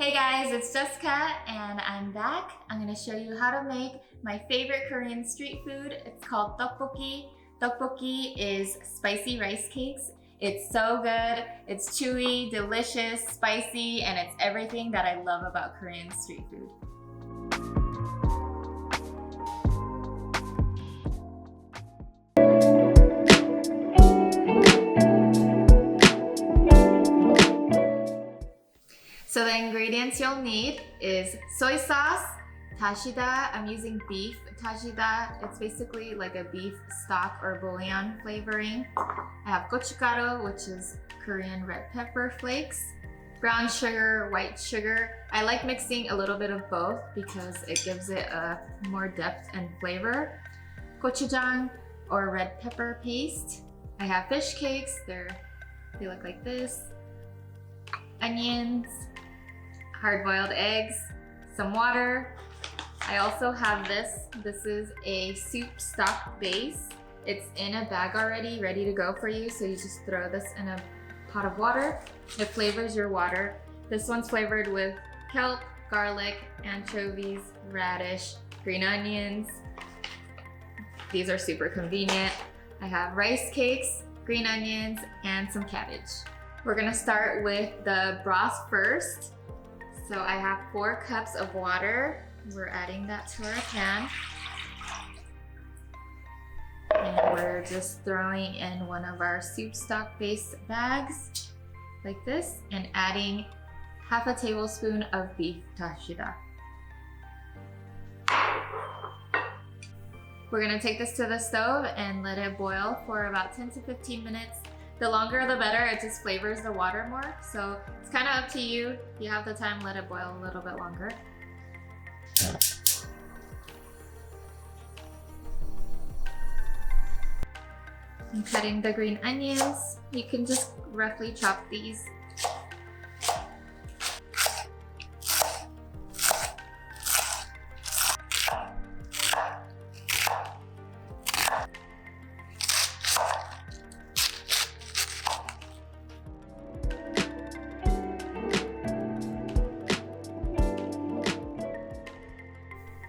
Hey guys, it's Jessica and I'm back. I'm going to show you how to make my favorite Korean street food. It's called tteokbokki. Tteokbokki is spicy rice cakes. It's so good. It's chewy, delicious, spicy, and it's everything that I love about Korean street food. So the ingredients you'll need is soy sauce, dasida. I'm using beef dasida. It's basically like a beef stock or bouillon flavoring. I have gochugaru, which is Korean red pepper flakes, brown sugar, white sugar. I like mixing a little bit of both because it gives it a more depth and flavor. Gochujang or red pepper paste. I have fish cakes. They look like this. Onions, hard-boiled eggs, some water. I also have this. This is a soup stock base. It's in a bag already, ready to go for you. So you just throw this in a pot of water. It flavors your water. This one's flavored with kelp, garlic, anchovies, radish, green onions. These are super convenient. I have rice cakes, green onions, and some cabbage. We're gonna start with the broth first. So I have 4 cups of water. We're adding that to our pan. And we're just throwing in one of our soup stock base bags like this and adding half a tablespoon of beef dasida. We're gonna take this to the stove and let it boil for about 10 to 15 minutes. The longer the better, it just flavors the water more. So it's kind of up to you. If you have the time, let it boil a little bit longer. I'm cutting the green onions. You can just roughly chop these.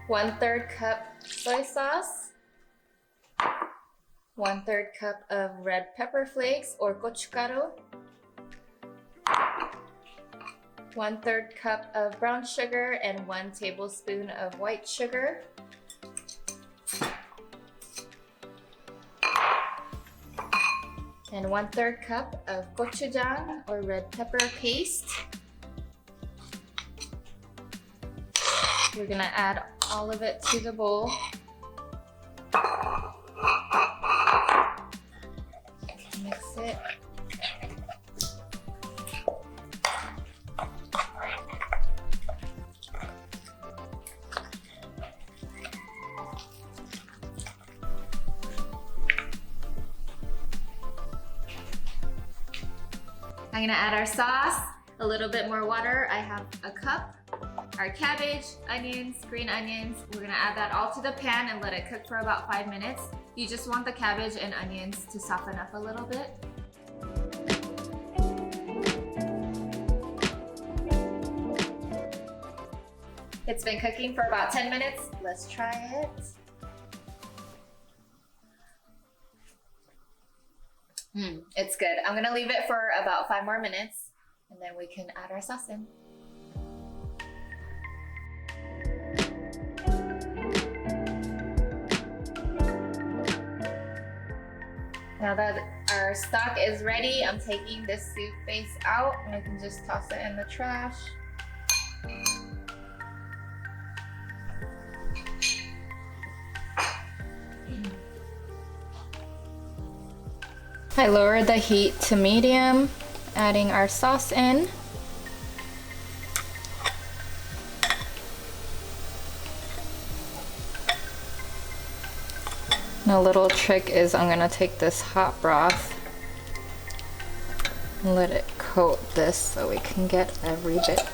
One-third cup soy sauce, 1/3 cup of red pepper flakes or gochugaru, 1/3 cup of brown sugar and 1 tablespoon of white sugar, and 1/3 cup of gochujang or red pepper paste. We're gonna add all of it to the bowl. Mix it. I'm gonna add our sauce, a little bit more water. I have a cup. Our cabbage, onions, green onions. We're gonna add that all to the pan and let it cook for about 5 minutes. You just want the cabbage and onions to soften up a little bit. It's been cooking for about 10 minutes. Let's try it. It's good. I'm gonna leave it for about 5 more minutes and then we can add our sauce in. Now that our stock is ready, I'm taking this soup base out and I can just toss it in the trash. I lowered the heat to medium, adding our sauce in. And a little trick is I'm gonna take this hot broth and let it coat this so we can get every bit.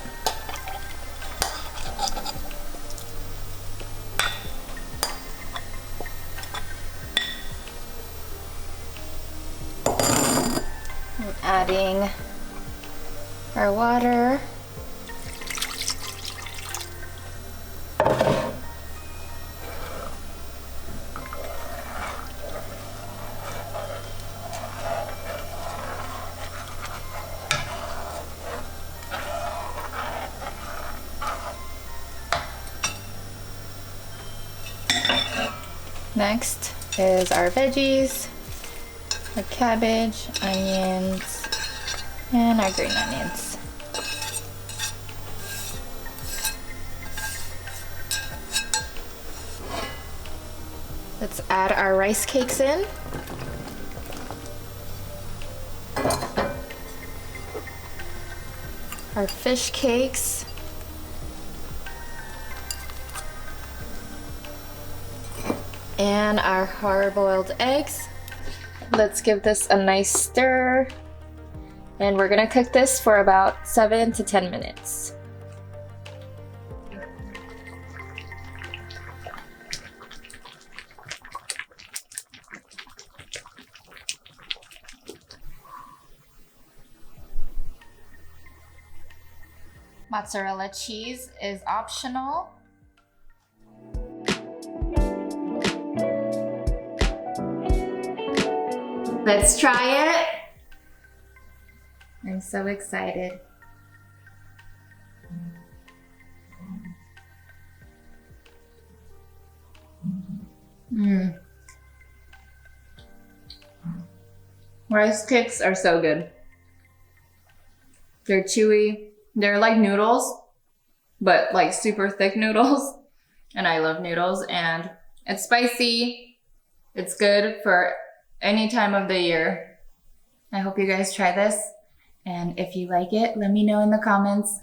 I'm adding our water. Next is our veggies, our cabbage, onions, and our green onions. Let's add our rice cakes in. Our fish cakes. And our hard-boiled eggs. Let's give this a nice stir. And we're gonna cook this for about 7 to 10 minutes. Mozzarella cheese is optional. Let's try it. I'm so excited. Rice cakes are so good. They're chewy. They're like noodles, but like super thick noodles. And I love noodles, and it's spicy. It's good for any time of the year. I hope you guys try this. And if you like it, let me know in the comments.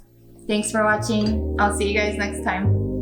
Thanks for watching. I'll see you guys next time.